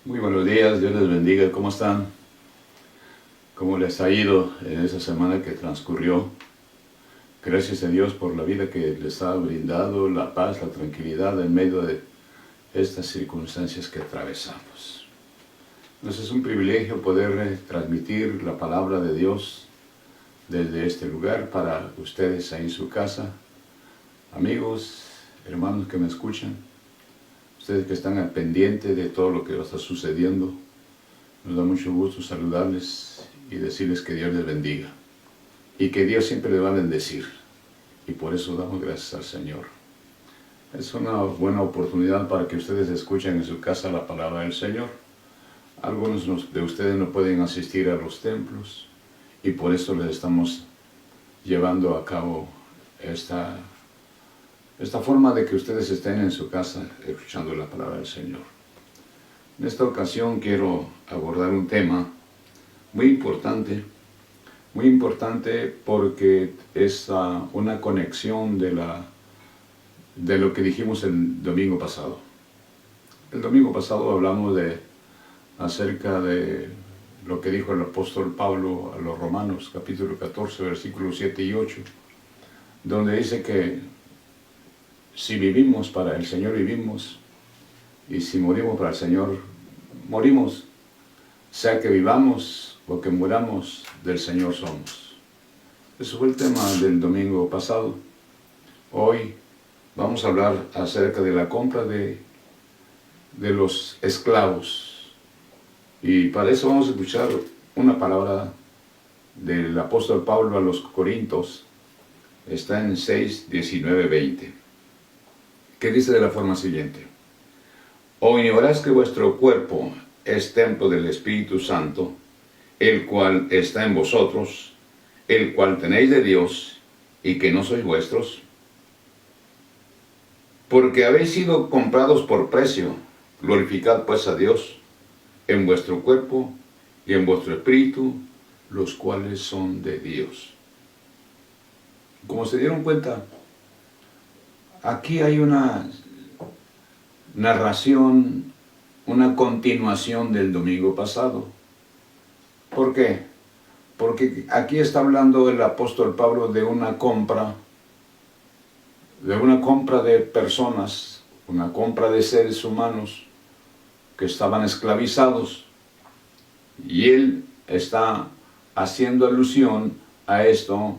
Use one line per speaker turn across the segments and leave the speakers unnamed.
Muy buenos días, Dios les bendiga. ¿Cómo están? ¿Cómo les ha ido en esa semana que transcurrió? Gracias a Dios por la vida que les ha brindado, la paz, la tranquilidad en medio de estas circunstancias que atravesamos. Entonces es un privilegio poder transmitir la palabra de Dios desde este lugar para ustedes ahí en su casa. Amigos, hermanos que me escuchan, ustedes que están al pendiente de todo lo que está sucediendo, nos da mucho gusto saludarles y decirles que Dios les bendiga y que Dios siempre les va a bendecir, y por eso damos gracias al Señor. Es una buena oportunidad para que ustedes escuchen en su casa la palabra del Señor. Algunos de ustedes no pueden asistir a los templos y por eso les estamos llevando a cabo esta forma de que ustedes estén en su casa escuchando la palabra del Señor. En esta ocasión quiero abordar un tema muy importante porque es una conexión de lo que dijimos el domingo pasado. El domingo pasado hablamos acerca de lo que dijo el apóstol Pablo a los Romanos, capítulo 14, versículos 7 y 8, donde dice que si vivimos para el Señor vivimos, y si morimos para el Señor morimos, sea que vivamos o que muramos, del Señor somos. Eso fue el tema del domingo pasado. Hoy vamos a hablar acerca de la compra de los esclavos. Y para eso vamos a escuchar una palabra del apóstol Pablo a los Corintios. Está en 6, 19, 20. Que dice de la forma siguiente: ¿O ignoráis que vuestro cuerpo es templo del Espíritu Santo, el cual está en vosotros, el cual tenéis de Dios, y que no sois vuestros? Porque habéis sido comprados por precio. Glorificad pues a Dios en vuestro cuerpo y en vuestro espíritu, los cuales son de Dios. Como se dieron cuenta, aquí hay una narración, una continuación del domingo pasado. ¿Por qué? Porque aquí está hablando el apóstol Pablo de una compra de personas, una compra de seres humanos que estaban esclavizados, y él está haciendo alusión a esto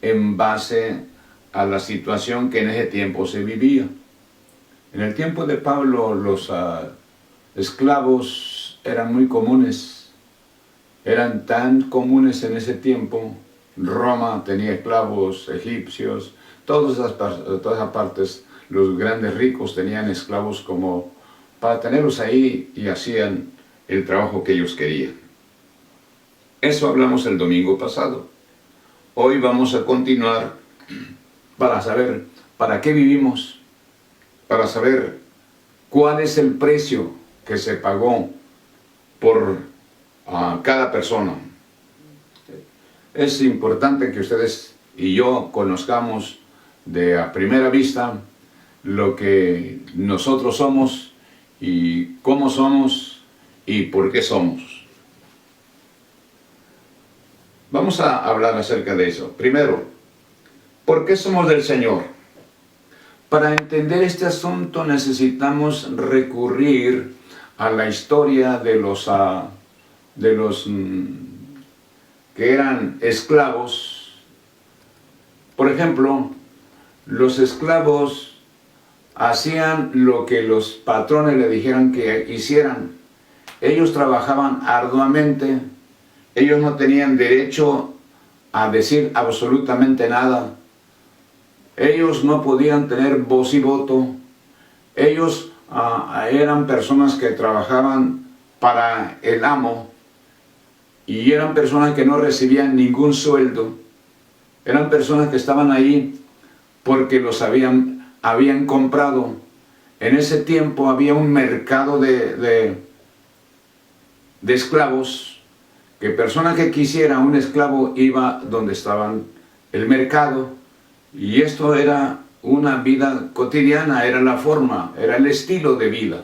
en base a la situación que en ese tiempo se vivía. En el tiempo de Pablo los esclavos eran muy comunes, eran tan comunes en ese tiempo. Roma tenía esclavos, egipcios, todas esas partes, los grandes ricos tenían esclavos como para tenerlos ahí, y hacían el trabajo que ellos querían. Eso hablamos el domingo pasado. Hoy vamos a continuar para saber para qué vivimos, para saber cuál es el precio que se pagó por cada persona. Es importante que ustedes y yo conozcamos de a primera vista lo que nosotros somos y cómo somos y por qué somos. Vamos a hablar acerca de eso. Primero, ¿por qué somos del Señor? Para entender este asunto necesitamos recurrir a la historia de los que eran esclavos. Por ejemplo, los esclavos hacían lo que los patrones le dijeran que hicieran. Ellos trabajaban arduamente, ellos no tenían derecho a decir absolutamente nada. Ellos no podían tener voz y voto. Ellos eran personas que trabajaban para el amo, y eran personas que no recibían ningún sueldo. Eran personas que estaban ahí porque los habían comprado. En ese tiempo había un mercado de esclavos, que persona que quisiera un esclavo iba donde estaban el mercado, y esto era una vida cotidiana, era la forma, era el estilo de vida.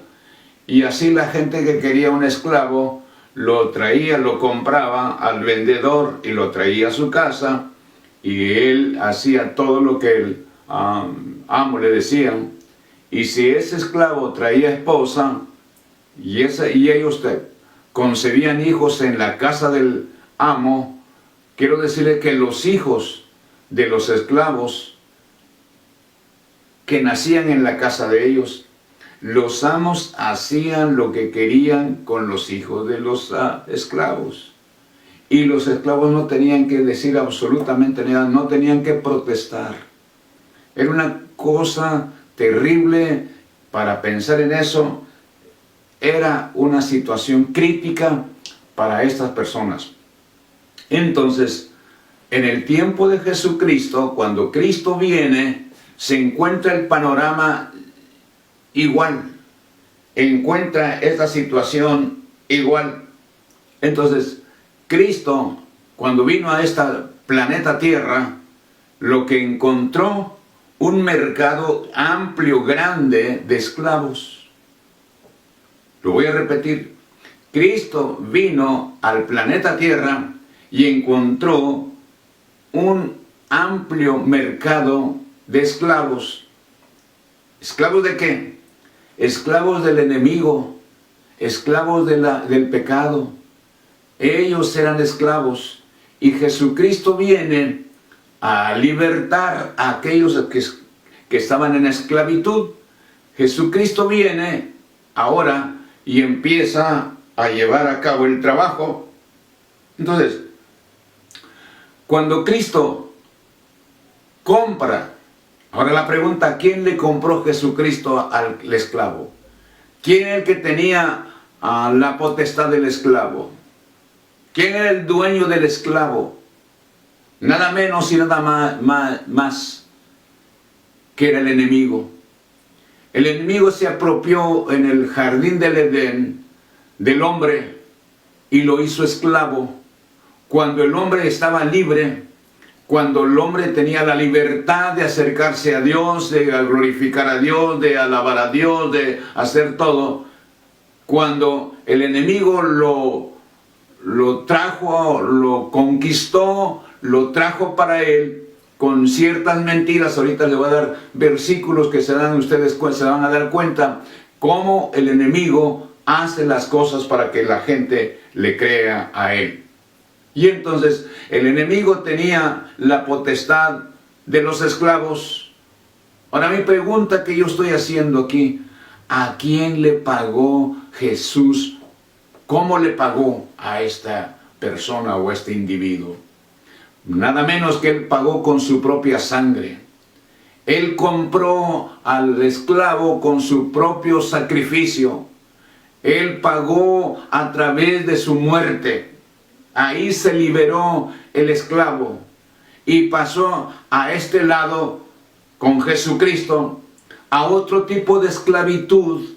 Y así la gente que quería un esclavo lo traía, lo compraba al vendedor y lo traía a su casa, y él hacía todo lo que el amo le decía. Y si ese esclavo traía esposa y ellos concebían hijos en la casa del amo, quiero decirle que los hijos de los esclavos que nacían en la casa de ellos, los amos hacían lo que querían con los hijos de los esclavos. Y los esclavos no tenían que decir absolutamente nada, no tenían que protestar. Era una cosa terrible para pensar en eso. Era una situación crítica para estas personas. Entonces, en el tiempo de Jesucristo, cuando Cristo viene, se encuentra el panorama igual, encuentra esta situación igual. Entonces, Cristo, cuando vino a este planeta Tierra, lo que encontró, un mercado amplio, grande de esclavos. Lo voy a repetir. Cristo vino al planeta Tierra y encontró un amplio mercado de esclavos. ¿Esclavos de qué? Esclavos del enemigo, esclavos del pecado. Ellos eran esclavos, y Jesucristo viene a libertar a aquellos que estaban en esclavitud. Jesucristo viene ahora y empieza a llevar a cabo el trabajo. Entonces, cuando Cristo compra, ahora la pregunta, ¿quién le compró Jesucristo al esclavo? ¿Quién era el que tenía la potestad del esclavo? ¿Quién era el dueño del esclavo? Nada menos y nada más que era el enemigo. El enemigo se apropió en el jardín del Edén del hombre y lo hizo esclavo. Cuando el hombre estaba libre, cuando el hombre tenía la libertad de acercarse a Dios, de glorificar a Dios, de alabar a Dios, de hacer todo, cuando el enemigo lo trajo, lo conquistó, lo trajo para él con ciertas mentiras. Ahorita les voy a dar versículos que ustedes se van a dar cuenta cómo el enemigo hace las cosas para que la gente le crea a él. Y entonces el enemigo tenía la potestad de los esclavos. Ahora mi pregunta que yo estoy haciendo aquí, ¿a quién le pagó Jesús? ¿Cómo le pagó a esta persona o a este individuo? Nada menos que él pagó con su propia sangre. Él compró al esclavo con su propio sacrificio. Él pagó a través de su muerte. Ahí se liberó el esclavo y pasó a este lado con Jesucristo a otro tipo de esclavitud,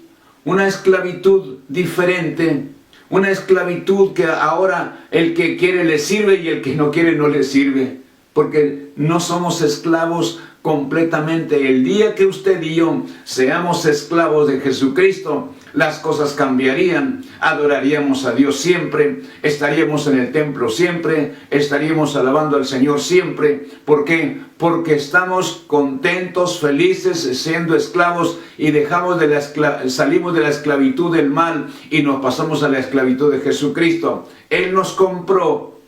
una esclavitud diferente, una esclavitud que ahora el que quiere le sirve y el que no quiere no le sirve, porque no somos esclavos completamente. El día que usted y yo seamos esclavos de Jesucristo, las cosas cambiarían, adoraríamos a Dios siempre, estaríamos en el templo siempre, estaríamos alabando al Señor siempre. ¿Por qué? Porque estamos contentos, felices, siendo esclavos, y salimos de la esclavitud del mal y nos pasamos a la esclavitud de Jesucristo. Él nos compró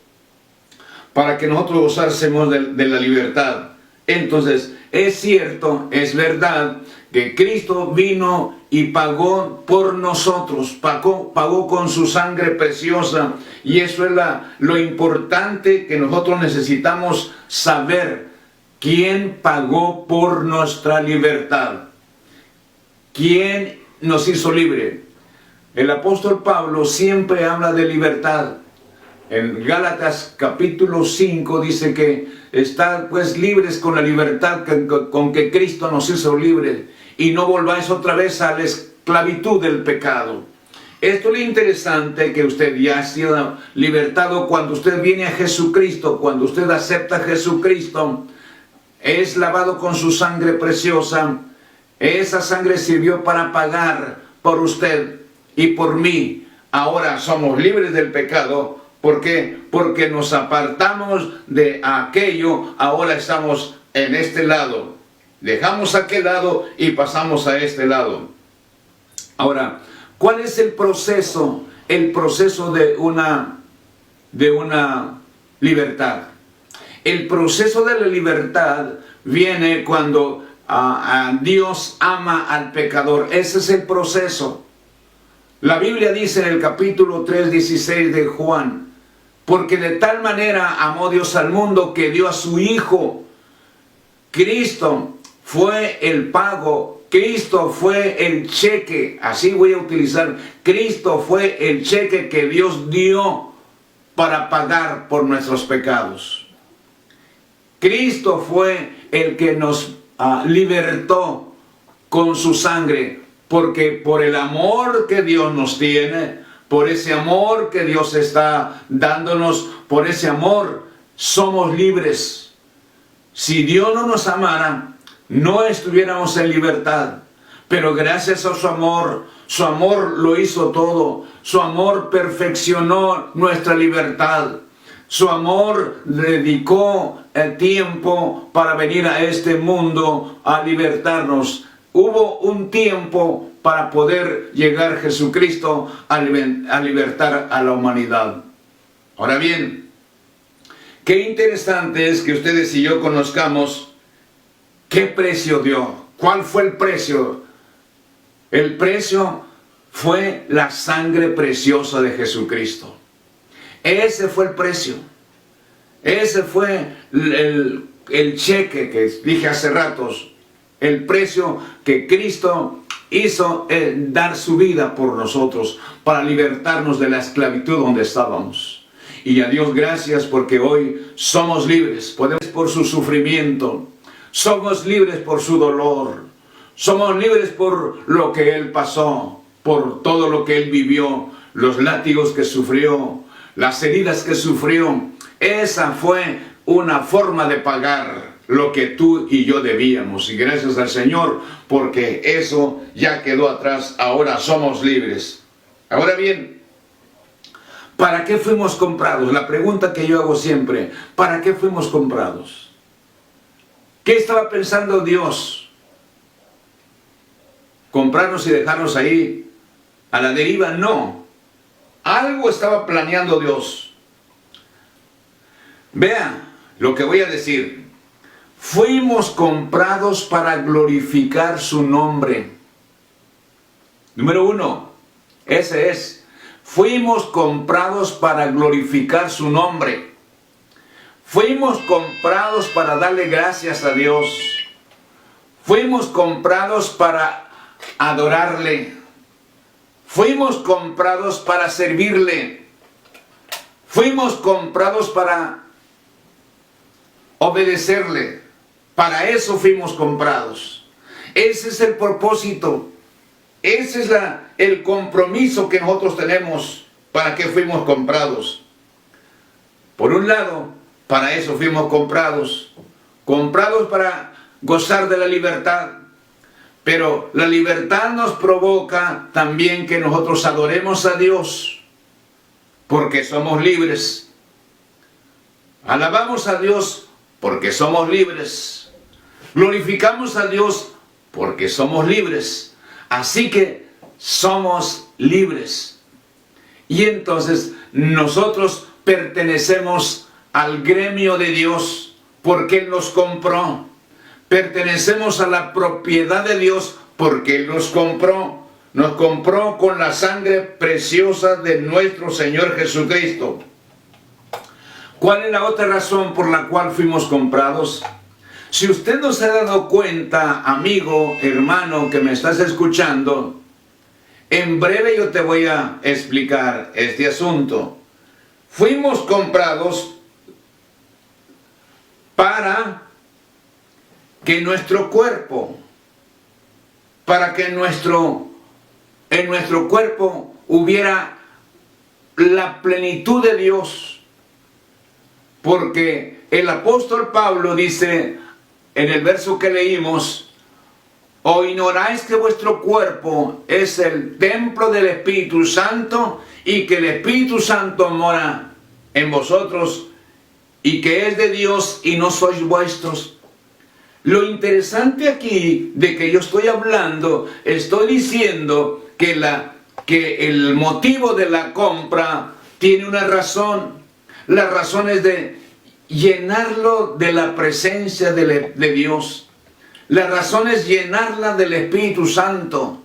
para que nosotros gozásemos de la libertad. Entonces, es cierto, es verdad que Cristo vino y pagó por nosotros, pagó con su sangre preciosa, y eso es lo importante que nosotros necesitamos saber. ¿Quién pagó por nuestra libertad? ¿Quién nos hizo libre? El apóstol Pablo siempre habla de libertad. En Gálatas capítulo 5 dice que estad pues libres con la libertad con que Cristo nos hizo libres, y no volváis otra vez a la esclavitud del pecado. Esto es lo interesante, que usted ya ha sido libertado cuando usted viene a Jesucristo, cuando usted acepta a Jesucristo, es lavado con su sangre preciosa. Esa sangre sirvió para pagar por usted. y por mí. Ahora somos libres del pecado. ¿Por qué? Porque nos apartamos de aquello, ahora estamos en este lado. Dejamos aquel lado y pasamos a este lado. Ahora, ¿cuál es el proceso? El proceso de una libertad. El proceso de la libertad viene cuando Dios ama al pecador. Ese es el proceso. La Biblia dice en el capítulo 3:16 de Juan: porque de tal manera amó Dios al mundo que dio a su Hijo. Cristo fue el pago, Cristo fue el cheque, así voy a utilizar, Cristo fue el cheque que Dios dio para pagar por nuestros pecados. Cristo fue el que nos libertó con su sangre, porque por el amor que Dios nos tiene, por ese amor que Dios está dándonos, por ese amor somos libres. Si Dios no nos amara, no estuviéramos en libertad. Pero gracias a su amor lo hizo todo. Su amor perfeccionó nuestra libertad. Su amor dedicó el tiempo para venir a este mundo a libertarnos. Hubo un tiempo para poder llegar Jesucristo a libertar a la humanidad. Ahora bien, qué interesante es que ustedes y yo conozcamos qué precio dio. ¿Cuál fue el precio? El precio fue la sangre preciosa de Jesucristo. Ese fue el precio. Ese fue el cheque que dije hace ratos. El precio que Cristo hizo dar su vida por nosotros para libertarnos de la esclavitud donde estábamos. Y a Dios gracias porque hoy somos libres. Podemos por su sufrimiento. Somos libres por su dolor. Somos libres por lo que Él pasó, por todo lo que Él vivió, los látigos que sufrió, las heridas que sufrió. Esa fue una forma de pagar lo que tú y yo debíamos. Y gracias al Señor, porque eso ya quedó atrás. Ahora somos libres. Ahora bien, ¿para qué fuimos comprados? La pregunta que yo hago siempre, ¿para qué fuimos comprados? ¿Qué estaba pensando Dios? ¿Comprarnos y dejarnos ahí a la deriva? No. Algo estaba planeando Dios. Vean lo que voy a decir. Fuimos comprados para glorificar su nombre. Número 1, ese es. Fuimos comprados para glorificar su nombre. Fuimos comprados para darle gracias a Dios. Fuimos comprados para adorarle. Fuimos comprados para servirle. Fuimos comprados para obedecerle. Para eso fuimos comprados. Ese es el propósito. Ese es el compromiso que nosotros tenemos. ¿Para qué fuimos comprados? Por un lado, para eso fuimos comprados. Comprados para gozar de la libertad. Pero la libertad nos provoca también que nosotros adoremos a Dios. Porque somos libres. Alabamos a Dios porque somos libres. Glorificamos a Dios porque somos libres. Así que somos libres. Y entonces nosotros pertenecemos al gremio de Dios porque Él nos compró. Pertenecemos a la propiedad de Dios porque Él nos compró. Nos compró con la sangre preciosa de nuestro Señor Jesucristo. ¿Cuál es la otra razón por la cual fuimos comprados? Si usted no se ha dado cuenta, amigo, hermano, que me estás escuchando, en breve yo te voy a explicar este asunto. Fuimos comprados para que nuestro cuerpo, para que en nuestro cuerpo hubiera la plenitud de Dios. Porque el apóstol Pablo dice en el verso que leímos, ¿O ignoráis que vuestro cuerpo es el templo del Espíritu Santo y que el Espíritu Santo mora en vosotros y que es de Dios y no sois vuestros? Lo interesante aquí de que yo estoy hablando, estoy diciendo que el motivo de la compra tiene una razón. La razón es de llenarlo de la presencia de Dios. La razón es llenarla del Espíritu Santo.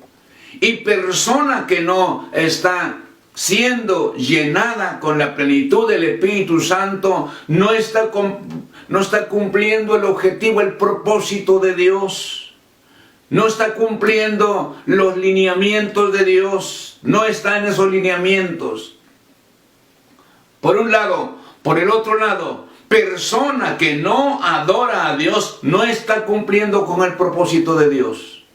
Y persona que no está siendo llenada con la plenitud del Espíritu Santo, no está cumpliendo el objetivo, el propósito de Dios. No está cumpliendo los lineamientos de Dios. No está en esos lineamientos. Por un lado. Por el otro lado, persona que no adora a Dios no está cumpliendo con el propósito de Dios.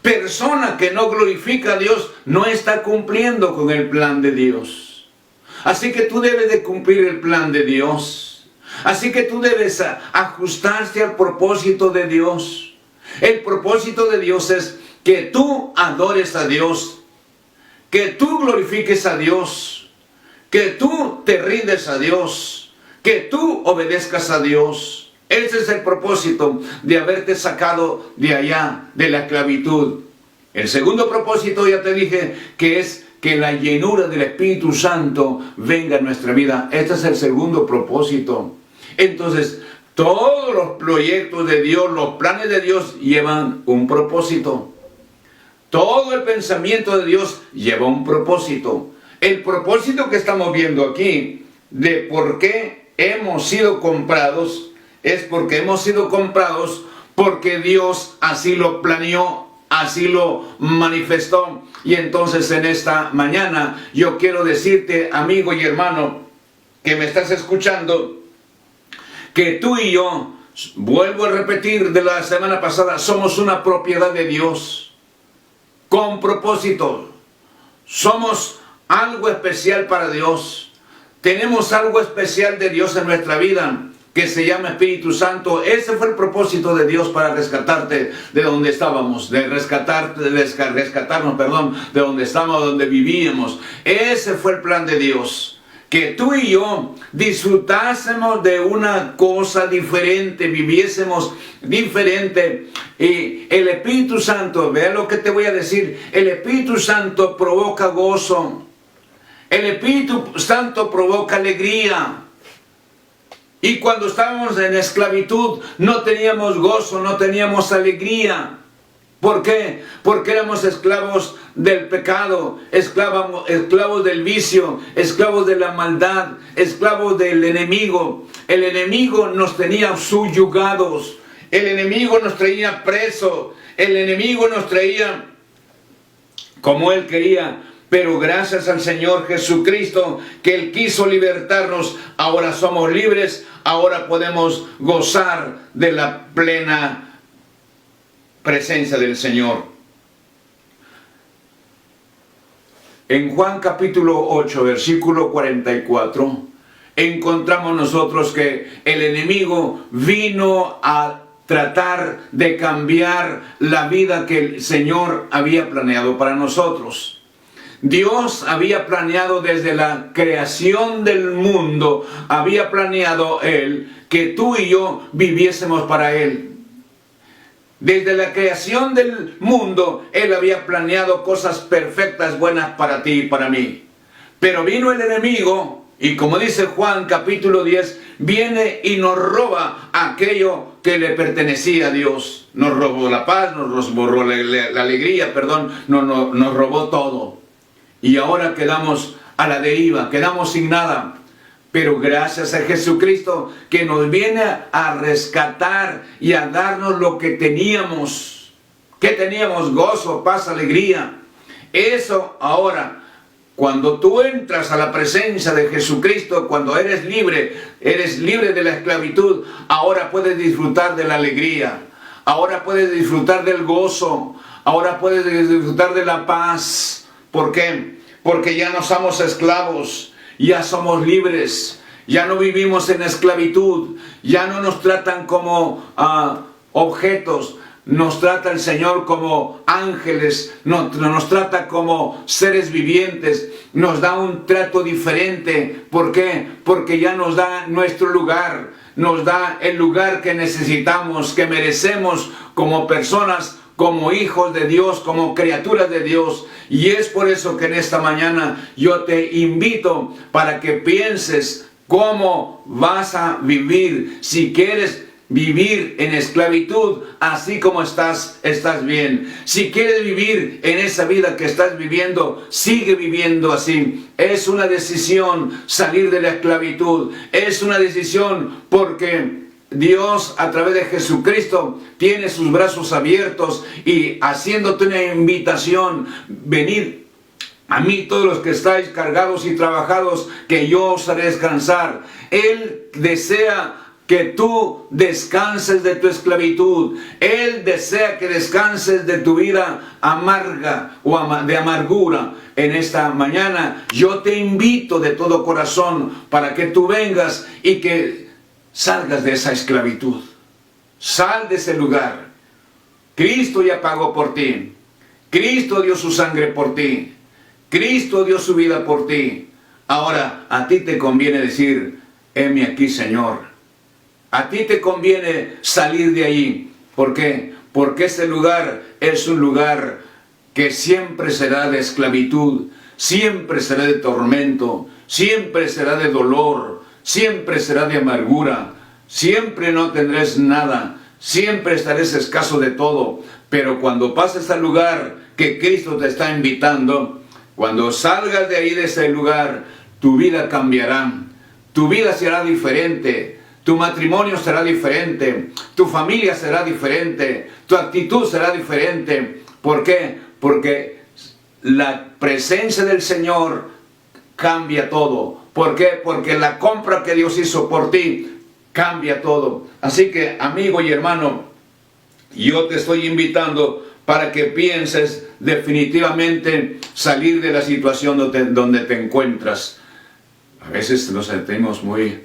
Persona que no glorifica a Dios no está cumpliendo con el plan de Dios. Así que tú debes de cumplir el plan de Dios. Así que tú debes ajustarte al propósito de Dios. El propósito de Dios es que tú adores a Dios, que tú glorifiques a Dios, que tú te rindes a Dios, que tú obedezcas a Dios. Ese es el propósito de haberte sacado de allá, de la esclavitud. El segundo propósito, ya te dije, que es que la llenura del Espíritu Santo venga a nuestra vida. Este es el segundo propósito. Entonces, todos los proyectos de Dios, los planes de Dios llevan un propósito. Todo el pensamiento de Dios lleva un propósito. El propósito que estamos viendo aquí, de por qué hemos sido comprados, es porque hemos sido comprados porque Dios así lo planeó, así lo manifestó. Y entonces en esta mañana yo quiero decirte, amigo y hermano, que me estás escuchando, que tú y yo, vuelvo a repetir de la semana pasada, somos una propiedad de Dios, con propósito. Somos algo especial para Dios. Tenemos algo especial de Dios en nuestra vida, que se llama Espíritu Santo. Ese fue el propósito de Dios para rescatarte de donde estábamos, rescatarnos, de donde estábamos, donde vivíamos. Ese fue el plan de Dios. Que tú y yo disfrutásemos de una cosa diferente, viviésemos diferente. Y el Espíritu Santo, vea lo que te voy a decir, el Espíritu Santo provoca gozo. El Espíritu Santo provoca alegría. Y cuando estábamos en esclavitud no teníamos gozo, no teníamos alegría. ¿Por qué? Porque éramos esclavos del pecado, esclavos del vicio, esclavos de la maldad, esclavos del enemigo. El enemigo nos tenía subyugados, el enemigo nos traía presos, el enemigo nos traía como él quería. Pero gracias al Señor Jesucristo, que Él quiso libertarnos, ahora somos libres, ahora podemos gozar de la plena presencia del Señor. En Juan capítulo 8, versículo 44, encontramos nosotros que el enemigo vino a tratar de cambiar la vida que el Señor había planeado para nosotros. Dios había planeado desde la creación del mundo, había planeado Él que tú y yo viviésemos para Él. Desde la creación del mundo, Él había planeado cosas perfectas, buenas para ti y para mí. Pero vino el enemigo, y como dice Juan capítulo 10, viene y nos roba aquello que le pertenecía a Dios. Nos robó la paz, nos robó la alegría, nos robó todo. Y ahora quedamos a la deriva, quedamos sin nada. Pero gracias a Jesucristo que nos viene a rescatar y a darnos lo que teníamos. Que teníamos gozo, paz, alegría. Eso ahora, cuando tú entras a la presencia de Jesucristo, cuando eres libre de la esclavitud, ahora puedes disfrutar de la alegría. Ahora puedes disfrutar del gozo. Ahora puedes disfrutar de la paz. ¿Por qué? Porque ya no somos esclavos, ya somos libres, ya no vivimos en esclavitud, ya no nos tratan como objetos. nos trata el Señor como ángeles, nos trata como seres vivientes, nos da un trato diferente. ¿Por qué? Porque ya nos da nuestro lugar, nos da el lugar que necesitamos, que merecemos como personas, como hijos de Dios, como criaturas de Dios. Y es por eso que en esta mañana yo te invito para que pienses cómo vas a vivir. Si quieres vivir en esclavitud, así como estás bien. Si quieres vivir en esa vida que estás viviendo, sigue viviendo así. Es una decisión salir de la esclavitud. Es una decisión porque Dios, a través de Jesucristo, tiene sus brazos abiertos y haciéndote una invitación: venid a mí todos los que estáis cargados y trabajados, que yo os haré descansar. Él desea que tú descanses de tu esclavitud. Él desea que descanses de tu vida amarga o de amargura. En esta mañana yo te invito de todo corazón para que tú vengas y que salgas de esa esclavitud. Sal de ese lugar. Cristo ya pagó por ti. Cristo dio su sangre por ti. Cristo dio su vida por ti. Ahora a ti te conviene decir: heme aquí, Señor. A ti te conviene salir de ahí. ¿Por qué? Porque este lugar es un lugar que siempre será de esclavitud, siempre será de tormento, siempre será de dolor, siempre será de amargura, siempre no tendrás nada, siempre estarás escaso de todo. Pero cuando pases al lugar que Cristo te está invitando, cuando salgas de ahí, de ese lugar, tu vida cambiará, tu vida será diferente. Tu matrimonio será diferente, tu familia será diferente, tu actitud será diferente. ¿Por qué? Porque la presencia del Señor cambia todo. ¿Por qué? Porque la compra que Dios hizo por ti cambia todo. Así que, amigo y hermano, yo te estoy invitando para que pienses definitivamente salir de la situación donde te encuentras. A veces nos sentimos muy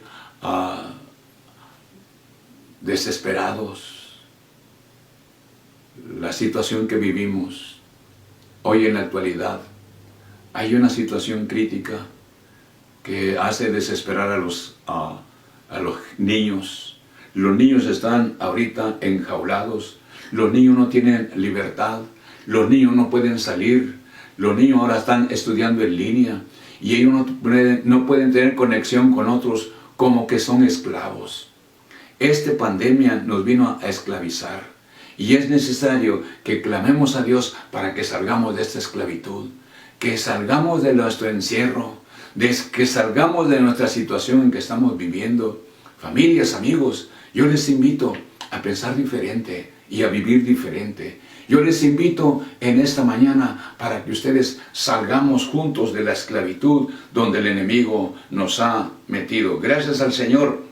desesperados. La situación que vivimos hoy en la actualidad, hay una situación crítica que hace desesperar a los niños. Los niños están ahorita enjaulados, los niños no tienen libertad, los niños no pueden salir, los niños ahora están estudiando en línea y ellos no pueden tener conexión con otros, como que son esclavos. Esta pandemia nos vino a esclavizar y es necesario que clamemos a Dios para que salgamos de esta esclavitud, que salgamos de nuestro encierro, que salgamos de nuestra situación en que estamos viviendo. Familias, amigos, yo les invito a pensar diferente y a vivir diferente. Yo les invito en esta mañana para que ustedes salgamos juntos de la esclavitud donde el enemigo nos ha metido. Gracias al Señor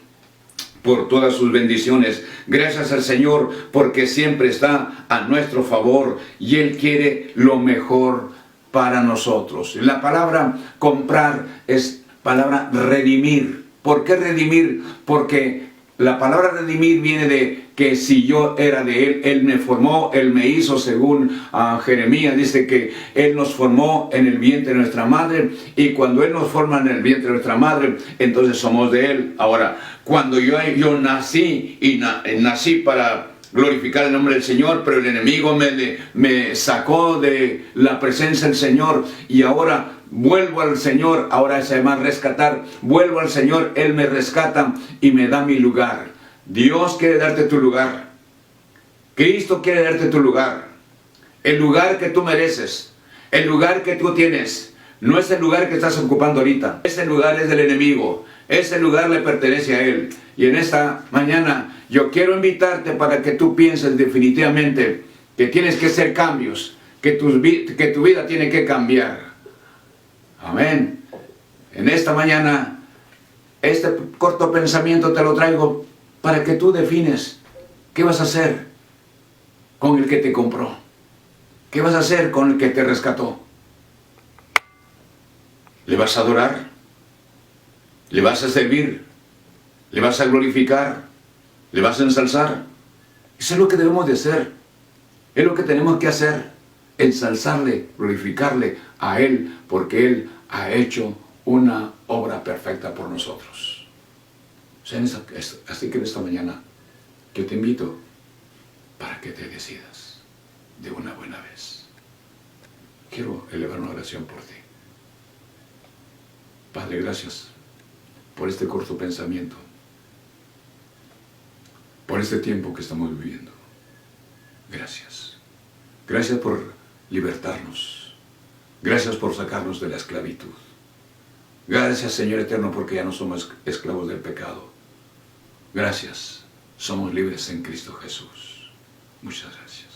por todas sus bendiciones. Gracias al Señor porque siempre está a nuestro favor y Él quiere lo mejor para nosotros. La palabra comprar es palabra redimir. ¿Por qué redimir? Porque la palabra redimir viene de que si yo era de Él, Él me formó, Él me hizo, según Jeremías dice que Él nos formó en el vientre de nuestra madre, y cuando Él nos forma en el vientre de nuestra madre, entonces somos de Él. Ahora, cuando yo nací y nací para glorificar el nombre del Señor, pero el enemigo me sacó de la presencia del Señor y ahora vuelvo al Señor, ahora se llama rescatar, vuelvo al Señor, Él me rescata y me da mi lugar. Dios quiere darte tu lugar, Cristo quiere darte tu lugar, el lugar que tú mereces, el lugar que tú tienes. No es el lugar que estás ocupando ahorita, ese lugar es del enemigo, ese lugar le pertenece a él. Y en esta mañana yo quiero invitarte para que tú pienses definitivamente que tienes que hacer cambios, que tu vida tiene que cambiar. Amén. En esta mañana, este corto pensamiento te lo traigo para que tú defines qué vas a hacer con el que te compró, qué vas a hacer con el que te rescató. ¿Le vas a adorar? ¿Le vas a servir? ¿Le vas a glorificar? ¿Le vas a ensalzar? Eso es lo que debemos de hacer. Es lo que tenemos que hacer, ensalzarle, glorificarle a Él, porque Él ha hecho una obra perfecta por nosotros. Así que en esta mañana yo te invito para que te decidas de una buena vez. Quiero elevar una oración por ti. Padre, gracias por este corto pensamiento, por este tiempo que estamos viviendo. Gracias. Gracias por libertarnos. Gracias por sacarnos de la esclavitud. Gracias, Señor eterno, porque ya no somos esclavos del pecado. Gracias. Somos libres en Cristo Jesús. Muchas gracias.